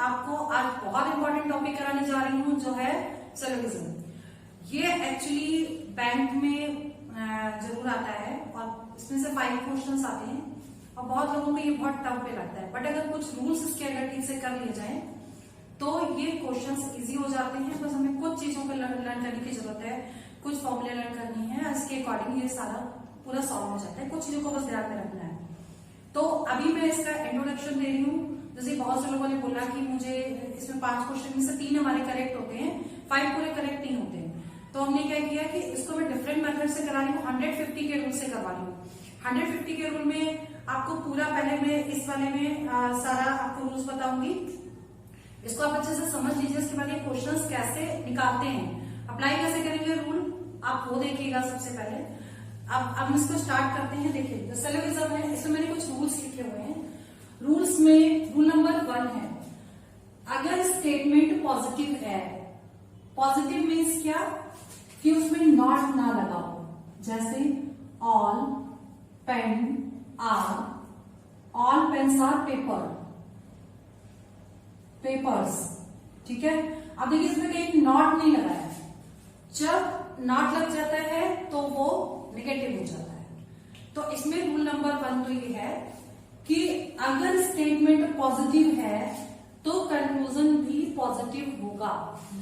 आपको आज बहुत इंपॉर्टेंट टॉपिक कराने जा रही हूँ जो है सिलोगिज्म। ये एक्चुअली बैंक में जरूर आता है और इसमें से 5 क्वेश्चंस आते हैं और बहुत लोगों को ये बहुत टफ पे लगता है, बट अगर कुछ रूल्स इसके अगर ठीक से कर लिए जाए तो ये क्वेश्चंस इजी हो जाते हैं। बस हमें कुछ चीजों को लर्न करने की जरूरत है, कुछ फॉर्मूले लर्न करनी है, इसके अकॉर्डिंग ये सारा पूरा सॉल्व हो जाता है। कुछ चीजों को बस ध्यान में रखना है। तो अभी मैं इसका इंट्रोडक्शन दे रही हूँ। जैसे बहुत से लोगों ने बोला कि मुझे इसमें 5 क्वेश्चन में से 3 हमारे करेक्ट होते हैं, 5 पूरे करेक्ट नहीं होते हैं। तो हमने क्या किया कि इसको मैं डिफरेंट मेथड से करा रही हूँ, 150 के रूल से करवा रही हूँ। 150 के रूल में आपको पूरा पहले मैं इस वाले में सारा आपको रूल्स बताऊंगी, इसको आप अच्छे से समझ लीजिए। इसके बाद ये क्वेश्चंस कैसे निकालते हैं, अप्लाई कैसे करेंगे रूल, आप वो देखिएगा सबसे पहले। अब हम इसको स्टार्ट करते हैं। देखिए जो सिलोगिज्म है इसमें मैंने कुछ रूल्स लिखे हुए हैं। रूल्स में रूल नंबर 1 है, अगर स्टेटमेंट पॉजिटिव है, पॉजिटिव मीन्स क्या कि उसमें नॉट ना लगाओ, जैसे all pen are, all pens are papers, ठीक है। अब देखिए इसमें कहीं नॉट नहीं लगाया है, जब नॉट लग जाता है तो वो नेगेटिव हो जाता है। तो इसमें रूल नंबर 1 तो ये है कि अगर स्टेटमेंट पॉजिटिव है तो कंक्लूजन भी पॉजिटिव होगा।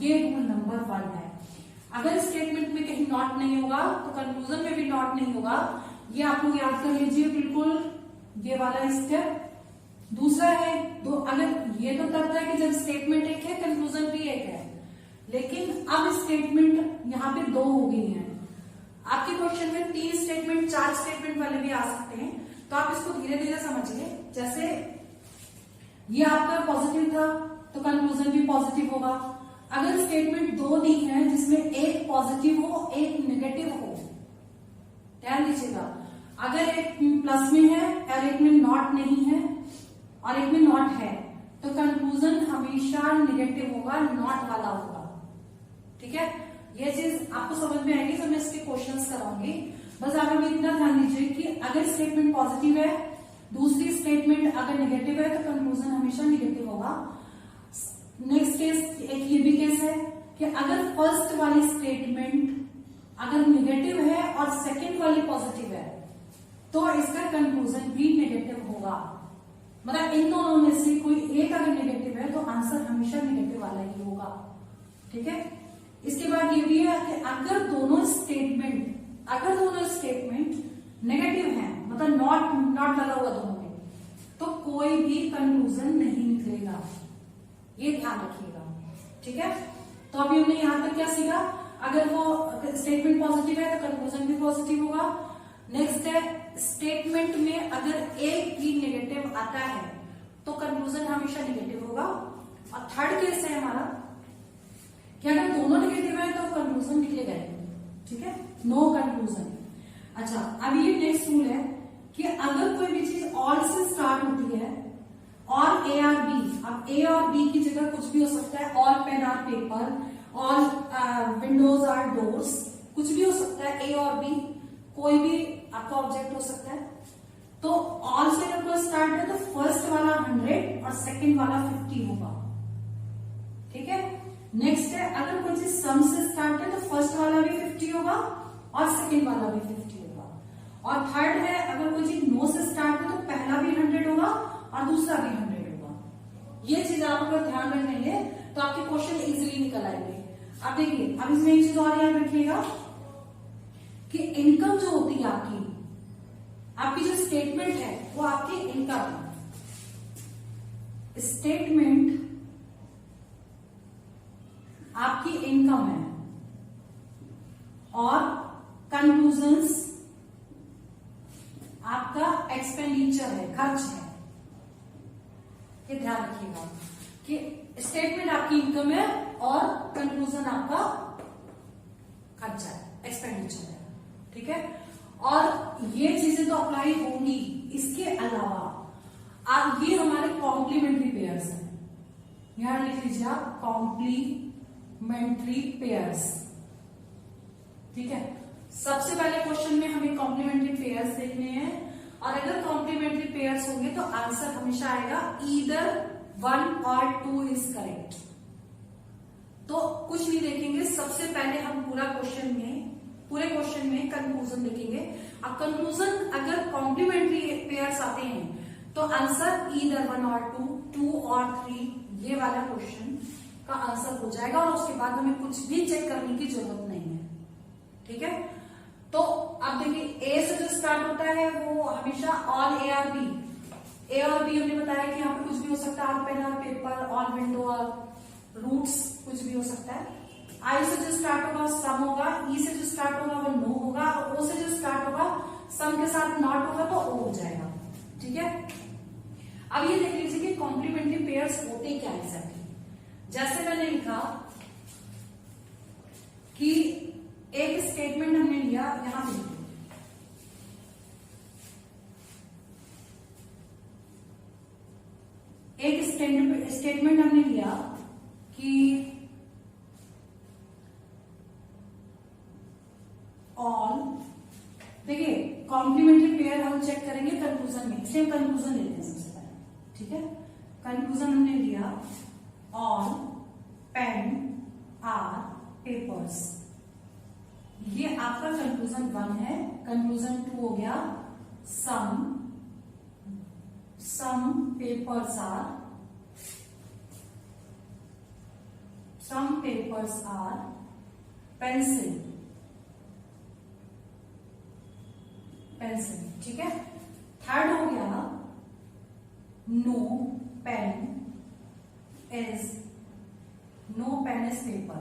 ये रूल नंबर 1 है। अगर स्टेटमेंट में कहीं नॉट नहीं होगा तो कंक्लूजन में भी नॉट नहीं होगा। ये आप लोग याद कर लीजिए बिल्कुल, ये वाला स्टेप। दूसरा है अगर ये तो तब है कि जब स्टेटमेंट एक है कंक्लूजन भी एक है, लेकिन अब स्टेटमेंट यहाँ पे 2 हो गई है। आपके क्वेश्चन में 3 स्टेटमेंट 4 स्टेटमेंट वाले भी आ सकते हैं, तो आप इसको धीरे धीरे समझिए। जैसे ये आपका पॉजिटिव था तो कंक्लूजन भी पॉजिटिव होगा। अगर स्टेटमेंट 2 दी है जिसमें एक पॉजिटिव हो एक नेगेटिव हो, ध्यान दीजिएगा। अगर एक प्लस में है और एक में नॉट नहीं है और एक में नॉट है तो कंक्लूजन हमेशा नेगेटिव होगा, नॉट वाला होगा, ठीक है। ये चीज आपको समझ में आएगी, तो मैं इसके क्वेश्चंस कराऊंगी। बस आप अभी इतना ध्यान दीजिए कि अगर स्टेटमेंट पॉजिटिव है, दूसरी स्टेटमेंट अगर नेगेटिव है तो कंक्लूजन हमेशा नेगेटिव होगा। नेक्स्ट केस, एक ये भी केस है कि अगर फर्स्ट वाली स्टेटमेंट अगर नेगेटिव है और सेकंड वाली पॉजिटिव है तो इसका कंक्लूजन भी नेगेटिव होगा। मतलब इन दोनों में से कोई एक अगर नेगेटिव है तो आंसर हमेशा नेगेटिव वाला ही होगा, ठीक है। इसके बाद ये भी है कि अगर दोनों स्टेटमेंट नेगेटिव हैं, मतलब नॉट लगा हुआ दोनों में, तो कोई भी कंक्लूजन नहीं निकलेगा। ये ध्यान रखिएगा, ठीक है। तो अभी हमने यहां तक क्या सीखा, अगर वो स्टेटमेंट पॉजिटिव है तो कंक्लूजन भी पॉजिटिव होगा। नेक्स्ट है स्टेटमेंट में अगर एक भी नेगेटिव आता है तो कंक्लूजन हमेशा नेगेटिव होगा। और थर्ड केस है हमारा कि अगर दोनों नेगेटिव है तो कंक्लूजन निकलेगा, ठीक है, नो कंक्लूजन। अच्छा, अब ये नेक्स्ट रूल है कि अगर कोई भी चीज ऑल से स्टार्ट होती है और ए आर बी, अब ए और बी की जगह कुछ भी हो सकता है, all pen are paper, all windows are doors, कुछ भी हो सकता है, ए और बी कोई भी आपका ऑब्जेक्ट हो सकता है। तो ऑल से अगर कोई स्टार्ट है तो फर्स्ट वाला 100 और सेकंड वाला 50 होगा, ठीक है। नेक्स्ट है अगर कोई चीज सम से स्टार्ट है तो फर्स्ट वाला भी 50 होगा और सेकंड वाला भी 50 होगा। और थर्ड है अगर कोई चीज नो से स्टार्ट है तो पहला भी 100 होगा और दूसरा भी 100 होगा। ये चीज आप अगर ध्यान रख लेंगे तो आपके क्वेश्चन इजीली निकल आएंगे। अब देखिए, अब इसमें एक चीज और याद रखिएगा कि इनकम जो होती है आपकी जो स्टेटमेंट है वो आपकी इनकम है। स्टेटमेंट आपकी इनकम है और कंक्लूजन्स आपका एक्सपेंडिचर है, खर्च है। ये ध्यान रखिएगा कि स्टेटमेंट आपकी इनकम है और कंक्लूजन आपका खर्चा है, एक्सपेंडिचर है, ठीक है। और ये चीजें तो अप्लाई होंगी। इसके अलावा आप ये हमारे कॉम्प्लीमेंट्री पेयर्स हैं, यहां लिख लीजिए आप कॉम्प्लीमेंट्री पेयर्स, ठीक है। सबसे पहले क्वेश्चन में हमें कॉम्प्लीमेंट्री पेयर्स देखने हैं और अगर कॉम्प्लीमेंट्री पेयर्स होंगे तो आंसर हमेशा आएगा ईदर 1 और 2 इज करेक्ट। तो कुछ नहीं देखेंगे, सबसे पहले हम पूरे क्वेश्चन में कंक्लूजन देखेंगे। अब कंक्लूजन अगर कॉम्प्लीमेंट्री पेयर्स आते हैं तो आंसर ईदर 1 और 2 और 3, ये वाला क्वेश्चन का आंसर हो जाएगा और उसके बाद हमें कुछ भी चेक करने की जरूरत नहीं है। ठीक है, तो अब देखिए ए से जो स्टार्ट होता है वो हमेशा ऑल ए और बी। ए और बी हमने बताया कि यहाँ पे कुछ भी हो सकता है, ऑल पेन और पेपर, ऑल विंडो और रूट्स, कुछ भी हो सकता है। आई से जो स्टार्ट होगा सम होगा, ई से जो स्टार्ट होगा वो नो होगा, और ओ से जो स्टार्ट होगा सम के साथ नॉट होगा तो ओ हो जाएगा। ठीक है, अब ये देख लीजिए कि कॉम्प्लीमेंट्री पेयर्स होते क्या एग्जैक्टली। जैसे मैंने लिखा कि एक स्टेटमेंट हमने लिया, यहां पे एक स्टेटमेंट हमने लिया कि ऑल, देखिए कॉम्प्लीमेंट्री पेयर हम चेक करेंगे कंक्लूजन में, इसलिए कंक्लूजन लेते हैं सबसे पहले। ठीक है, कंक्लूजन हमने लिया ऑल पेन आर पेपर्स, ये आपका कंक्लूजन 1 है। कंक्लूजन 2 हो गया सम पेपर्स आर पेंसिल। ठीक है, थर्ड हो गया नो पेन इज पेपर।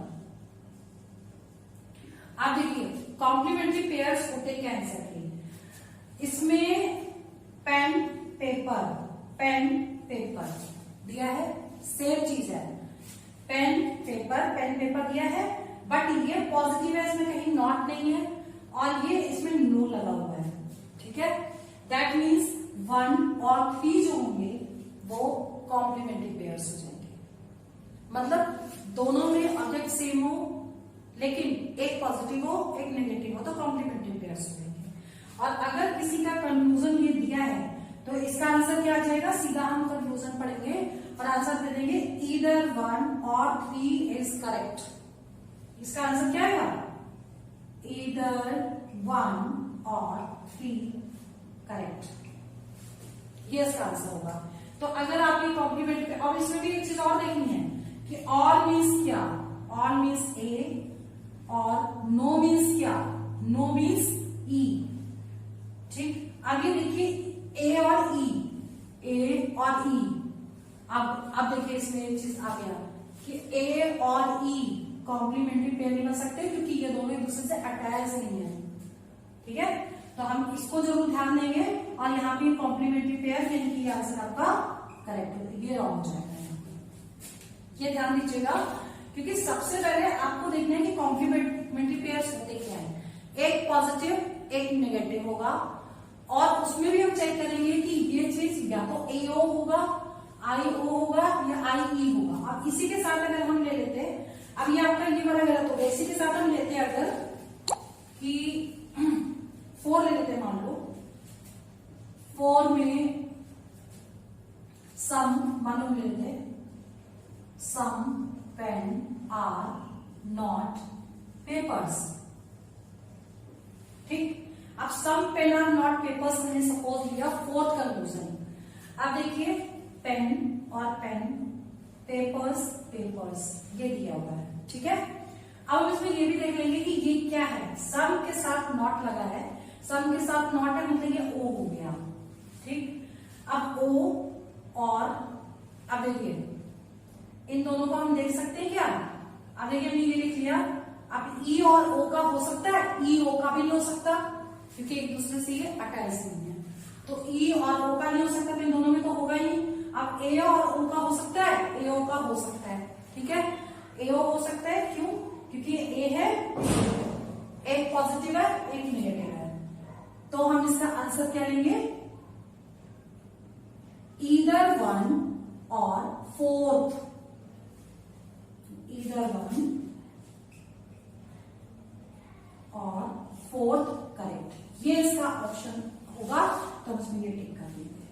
अब देखिए कॉम्प्लीमेंट्री पेयर्स होते क्या एग्जैक्टली, इसमें पेन पेपर दिया है, सेम चीज है, पेन पेपर दिया है, बट ये पॉजिटिव है, इसमें कहीं नॉट नहीं है, और ये इसमें नो लगा हुआ है। ठीक है, दैट मीन्स 1 और 3 जो होंगे वो कॉम्प्लीमेंट्री पेयर्स हो जाएंगे। मतलब दोनों में ऑब्जेक्ट सेम हो लेकिन एक पॉजिटिव हो एक नेगेटिव हो तो कॉम्प्लीमेंट्री पेयर्स हो जाएंगे। और अगर किसी का कंक्लूजन ये दिया है तो इसका आंसर क्या आ जाएगा, सीधा हम कंक्लूजन पढ़ेंगे और आंसर दे देंगे ईदर 1 और 3 इज करेक्ट। इसका आंसर क्या आएगा, ईदर 1 और 3 करेक्ट, ये इसका आंसर होगा। तो अगर आप ये कॉम्प्लीमेंट्री, और इसमें भी एक चीज और देखनी है कि ऑल मीन्स क्या, ऑल मीन्स ए और नो मीन्स क्या, नो मीन्स ई। ठीक, अब ये देखिए ए और ई, ए और ई। अब देखिए इसमें एक चीज आ गया कि ए और ई कॉम्प्लीमेंट्री पेयर नहीं बन सकते क्योंकि ये दोनों एक दूसरे से अटैच नहीं है। ठीक है, तो हम इसको जरूर ध्यान देंगे और यहाँ पे कॉम्प्लीमेंट्री पेयर यानी कि आंसर आपका करेक्ट है, ये रॉन्ग हो जाएगा। ये ध्यान दीजिएगा क्योंकि सबसे पहले आपको देखना है कि कॉम्प्लीमेंट्री पेयर्स होते क्या है। एक पॉजिटिव एक नेगेटिव होगा और उसमें भी हम चेक करेंगे कि ये चीज या तो AO होगा, IO होगा या IE होगा। अब इसी के साथ अगर हम ले लेते, अब ये आपका ये वाला गलत हो गया, इसी के साथ हम लेते हैं अगर कि 4 ले लेते हैं, मान लो 4 में सम, मान लो ले लेते some pen are not papers. ठीक, अब some pen are not papers हमने सपोज लिया, फोर्थ कंक्लूजन। अब देखिए पेन और पेन, पेपर्स ये दिया हुआ है। ठीक है, अब हम इसमें ये भी देख लेंगे कि ये क्या है, सम के साथ नॉट लगा है, सम के साथ नॉट है मतलब ये O हो गया। ठीक, अब O और अब देखिए इन दोनों को हम देख सकते हैं क्या, अब देखिए हमने ये लिख लिया। अब E और O का हो सकता है, E O का भी नहीं हो सकता क्योंकि एक दूसरे से ये अटैच नहीं है, तो E और O का नहीं हो सकता, तो इन दोनों में तो होगा ही नहीं। अब A और O का हो सकता है, AO का हो सकता है। ठीक है, AO हो सकता है, क्यों, क्योंकि A है, एक पॉजिटिव है एक नेगेटिव है, तो हम इसका आंसर क्या लेंगे, ईदर 1 और 4th, ईदर 1 और 4th करेक्ट, ये इसका ऑप्शन होगा, तो उसमें ये टिक कर देंगे।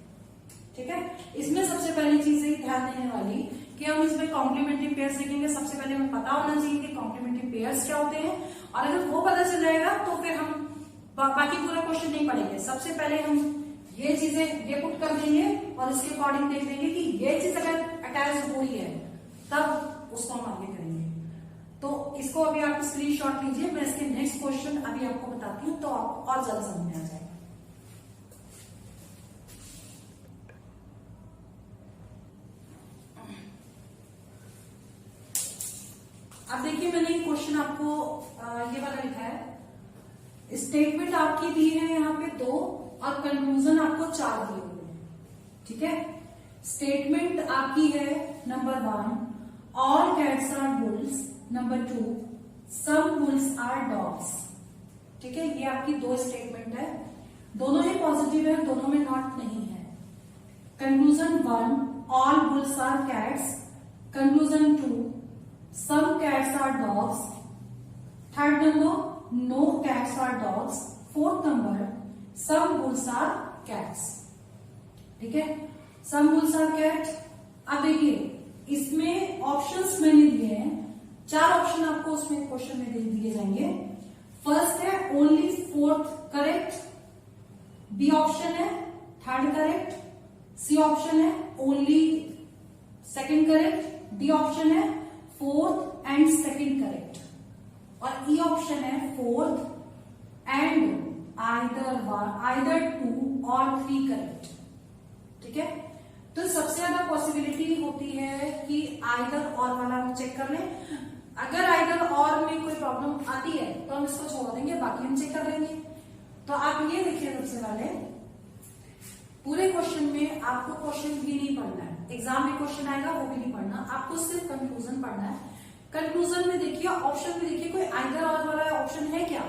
ठीक है, इसमें सबसे पहली चीज ध्यान देने करने वाली कि हम इसमें कॉम्प्लीमेंट्री पेयर्स लिखेंगे। सबसे पहले हमें पता होना चाहिए कि कॉम्प्लीमेंट्री पेयर्स क्या होते हैं, और अगर वो पता चल जाएगा तो फिर हम बाकी पूरा क्वेश्चन नहीं पढ़ेंगे। सबसे पहले हम ये चीजें ये पुट कर देंगे और इसके अकॉर्डिंग देख लेंगे कि ये चीज अगर अटैच हो रही है तब उसको हम आगे करेंगे। तो इसको अभी आप स्क्रीनशॉट लीजिए, मैं इसके नेक्स्ट क्वेश्चन अभी आपको बताती हूँ तो आपको और ज्यादा समझ में आ जाएगा। अब देखिए मैंने क्वेश्चन आपको ये वाला लिखा है, स्टेटमेंट आपकी दी है यहाँ पे 2 और कंक्लूजन आपको 4 दिए हुए हैं। ठीक है, स्टेटमेंट आपकी है number 1, all cats are bulls, number 2, some bulls are dogs. ठीक है, ये आपकी 2 स्टेटमेंट है, दोनों ही पॉजिटिव है, दोनों में नॉट नहीं है। Conclusion 1, all bulls are cats, conclusion 2, some cats are dogs, third number no cats are dogs, fourth number some bulls are cats। ठीक है, some bulls are cat। अब देखिए इसमें ऑप्शंस मैंने दिए हैं, 4 ऑप्शन आपको उसमें क्वेश्चन में दिए जाएंगे। फर्स्ट है only 4th correct, B option है 3rd करेक्ट, सी ऑप्शन है only 2nd correct, D option है 4th एंड 2nd करेक्ट, और ई ऑप्शन है 4th एंड आइदर 2 और 3 करेक्ट। ठीक है, तो सबसे ज्यादा पॉसिबिलिटी होती है कि आइदर और वाला हम चेक कर लें। अगर आइदर और में कोई प्रॉब्लम आती है तो हम इसको छोड़ देंगे, बाकी हम चेक कर लेंगे। तो आप ये देखिए, सबसे पहले पूरे क्वेश्चन में आपको क्वेश्चन भी नहीं पढ़ना है, एग्जाम में क्वेश्चन आएगा वो भी नहीं पढ़ना, आपको सिर्फ कंक्लूजन पढ़ना है। कंक्लूजन में देखिए, ऑप्शन में देखिए कोई आइदर और वाला ऑप्शन है क्या?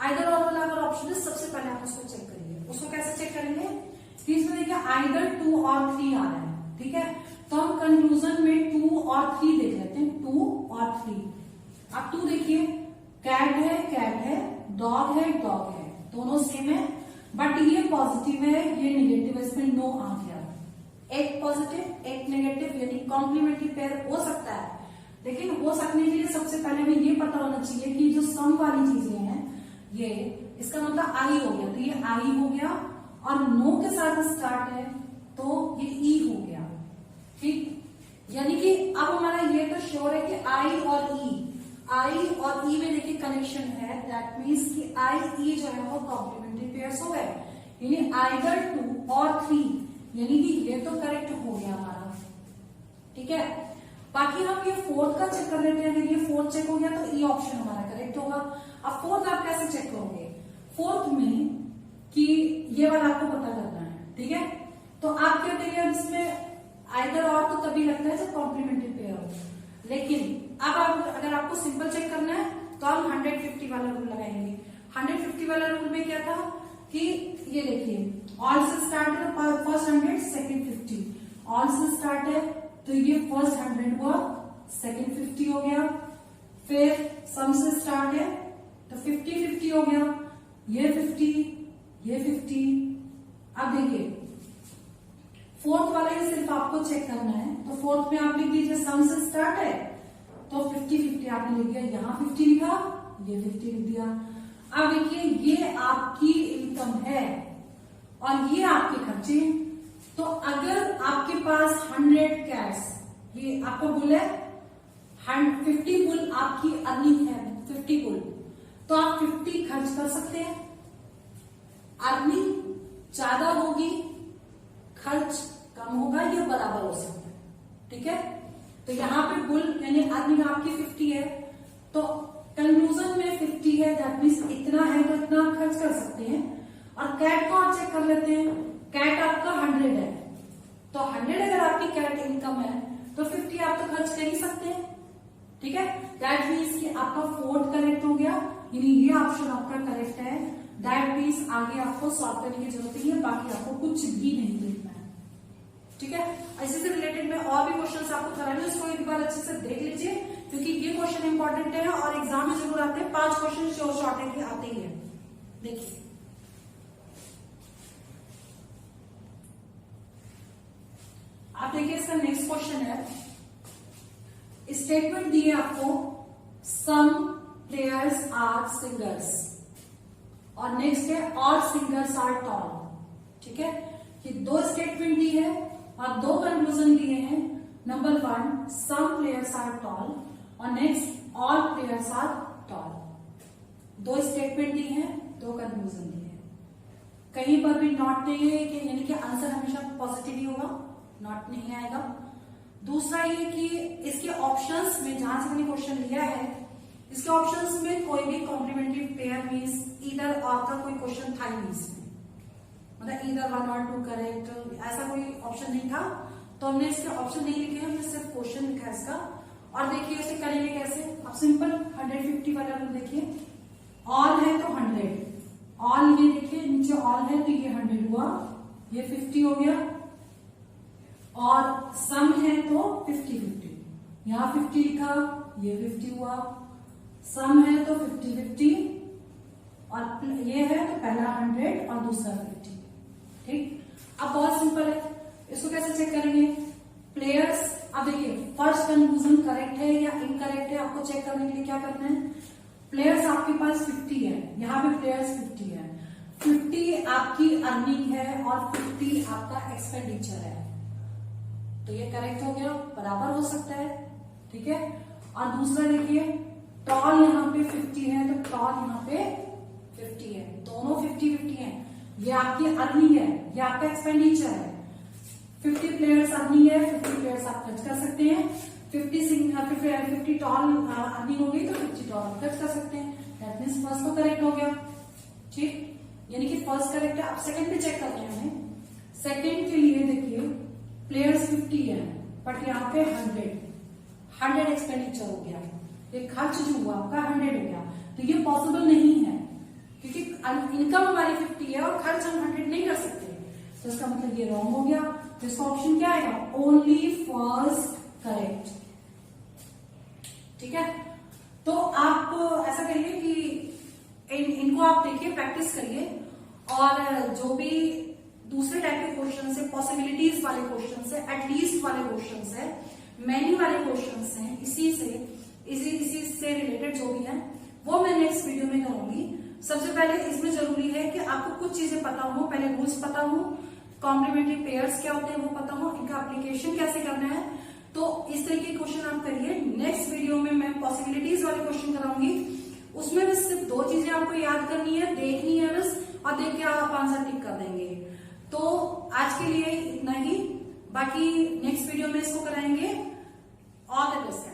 आइदर और वाला अगर ऑप्शन है, सबसे पहले आप उसको चेक करिए। उसको कैसे चेक करेंगे? इसमें देखिए आइदर 2 और 3 आ रहा है। ठीक है, तो हम कंक्लूजन में 2 और 3 देख लेते हैं, 2 और 3। अब 2 देखिए, कैट है, डॉग है, दोनों सेम है, बट ये पॉजिटिव है, ये नेगेटिव है, इसमें नो आ गया। एक पॉजिटिव एक नेगेटिव, यानी कॉम्प्लीमेंट्री पेयर हो सकता है, लेकिन हो सकने के लिए सबसे पहले हमें ये पता होना चाहिए कि जो सम वाली चीजें हैं, ये इसका मतलब आई हो गया, तो ये आई हो गया, और नो के साथ स्टार्ट है तो ये ई हो गया। ठीक, यानी कि अब हमारा ये तो श्योर है कि आई और ई में देखिए कनेक्शन है, दैट मीन्स कि आई ई जो है वो कॉम्प्लीमेंट्री पेयर्स हो गए, यानी आइदर 2 और 3, यानी कि ये तो करेक्ट हो गया हमारा। ठीक है, बाकी हम ये 4th का चेक कर लेते हैं। अगर ये 4th चेक हो गया तो ई ऑप्शन हमारा करेक्ट होगा। अब 4th आप कैसे चेक करोगे? 4th में कि ये वाला आपको पता करना है। ठीक है, तो आप क्या करिए, इसमें आइदर और तो तभी लगता है जब कॉम्प्लीमेंट्री पेयर हो, लेकिन अब अगर आपको सिंपल चेक करना है तो हम 150 वाला रूल लगाएंगे। 150 वाला रूल में क्या था कि ये देखिए, ऑल से स्टार्ट है, फर्स्ट 100 सेकंड 50, ऑल से स्टार्ट है तो ये फर्स्ट 100 हुआ, सेकंड 50 हो गया, फिर सम से स्टार्ट है तो 50-50 हो गया, ये 50 ये 50। अब देखिए 4th वाला ही सिर्फ आपको चेक करना है, तो 4th में आप लिख दीजिए सम से स्टार्ट है तो 50-50 आपने लिख दिया, यहां 50 लिखा, ये 50 लिख दिया। अब देखिए ये आपकी इनकम है और ये आपके खर्चे। तो अगर आपके पास 100 कैट्स, ये आपको बुल है, 50 बुल आपकी अर्निंग है, 50 बुल, तो आप 50 खर्च कर सकते हैं। अर्निंग ज्यादा होगी, खर्च कम होगा, ये बराबर हो सकता है। ठीक है, तो यहाँ पे बुल यानी अर्निंग आपकी 50 है, तो कंक्लूजन में 50 है, दैट मीन्स इतना है तो इतना आप खर्च कर सकते हैं। और कैट को आप चेक कर लेते हैं, कैट आपका 100 है, तो 100 अगर आपकी कैट इनकम है तो 50 आप तो खर्च कर ही सकते हैं। ठीक है, दैट मीन्स कि आपका 4th करेक्ट हो गया, यानी ये ऑप्शन आपका करेक्ट है। दैट मीन्स आगे आपको सॉल्व करने की जरूरत नहीं है, बाकी आपको कुछ भी नहीं देखना है। ठीक है, इसी से रिलेटेड मैं और भी क्वेश्चंस आपको कराने, उसको एक बार अच्छे से देख लीजिए, क्योंकि ये क्वेश्चन इंपॉर्टेंट है और एग्जाम में जरूर आते हैं। 5 क्वेश्चन शॉर्टेज आते ही है। देखिए आप देखिए इसका नेक्स्ट क्वेश्चन है, स्टेटमेंट दी है आपको सम प्लेयर्स आर सिंगर्स, और नेक्स्ट है और सिंगर्स आर टॉल। ठीक है, ये दो स्टेटमेंट दी है और दो कंक्लूजन दिए हैं। Number 1 some players are tall और next all players are tall. दो स्टेटमेंट दी है, दो कंक्लूजन दिए हैं। कहीं पर भी नॉट नहीं है कि यानी कि आंसर हमेशा पॉजिटिव ही होगा, नॉट नहीं आएगा। दूसरा ये कि इसके ऑप्शंस में जहां से मैंने क्वेश्चन लिया है, इसके ऑप्शंस में कोई भी कॉम्प्लीमेंट्री पेयर मीन्स ईदर और का कोई क्वेश्चन था ही नहीं इसमें, मतलब ईदर 1 और 2 करेक्ट ऐसा कोई ऑप्शन नहीं था। तो हमने इसके ऑप्शन नहीं लिखे, हमने सिर्फ क्वेश्चन लिखा है इसका। और देखिए इसे करेंगे कैसे, अब सिंपल 150 वाला रूल देखिए, ऑल है तो 100, ऑल ये देखिए नीचे ऑल है तो ये 100 हुआ, ये 50 हो गया, और सम है तो 50-50, यहां 50 लिखा, ये 50 हुआ, सम है तो 50-50, और ये है तो पहला 100 और दूसरा 50। ठीक, अब बहुत सिंपल है, इसको कैसे चेक करेंगे, प्लेयर्स। अब देखिए फर्स्ट कंक्लूजन करेक्ट है या इनकरेक्ट है, आपको चेक करने के लिए क्या करना है, प्लेयर्स आपके पास 50 है, यहाँ पे प्लेयर्स 50 है, 50 आपकी अर्निंग है और 50 आपका एक्सपेंडिचर है, तो ये करेक्ट हो गया, बराबर हो सकता है। ठीक है, और दूसरा देखिए टॉल यहाँ पे 50 है तो टॉल यहाँ पे 50 है, दोनों 50-50 है, ये आपकी अर्निंग है, ये आपका एक्सपेंडिचर है। 50 प्लेयर्स अर्निंग है, 50 प्लेयर्स आप खर्च कर सकते हैं, 50 टॉल अर्निंग हो गई तो 50 टॉल खर्च कर सकते हैं, दैट मीन्स फर्स्ट तो करेक्ट हो गया। ठीक, यानी कि फर्स्ट करेक्ट है। अब सेकंड भी चेक करते हैं हमें, सेकंड के लिए देखिए प्लेयर्स 50 है बट यहाँ पे 100 एक्सपेंडिचर हो गया, ये खर्च जो हुआ आपका 100 हो गया, तो ये पॉसिबल नहीं है क्योंकि इनकम हमारी 50 है और खर्च हम 100 नहीं कर सकते, तो इसका मतलब ये रॉन्ग हो गया। तो इसका ऑप्शन क्या आएगा, ओनली फर्स्ट करेक्ट। ठीक है, तो आप ऐसा करिए कि इनको आप देखिए, प्रैक्टिस करिए, और जो भी दूसरे टाइप के क्वेश्चन है, पॉसिबिलिटीज वाले क्वेश्चन है, एटलीस्ट वाले क्वेश्चन है, मैनी वाले क्वेश्चन है, इसी से रिलेटेड जो भी है वो मैं नेक्स्ट वीडियो में करूंगी। सबसे पहले इसमें जरूरी है कि आपको कुछ चीजें पता हो, पहले रूल्स पता हो, कॉम्प्लीमेंट्री पेयर्स क्या होते हैं वो पता हो, इनका एप्लीकेशन कैसे करना है। तो इस तरीके के क्वेश्चन आप करिए। नेक्स्ट वीडियो में मैं पॉसिबिलिटीज वाले क्वेश्चन कराऊंगी, उसमें बस सिर्फ 2 चीजें आपको याद करनी है, देखनी है बस, और देख के आप आंसर टिक कर देंगे। तो आज के लिए इतना ही, बाकी नेक्स्ट वीडियो में इसको कराएंगे। All the best.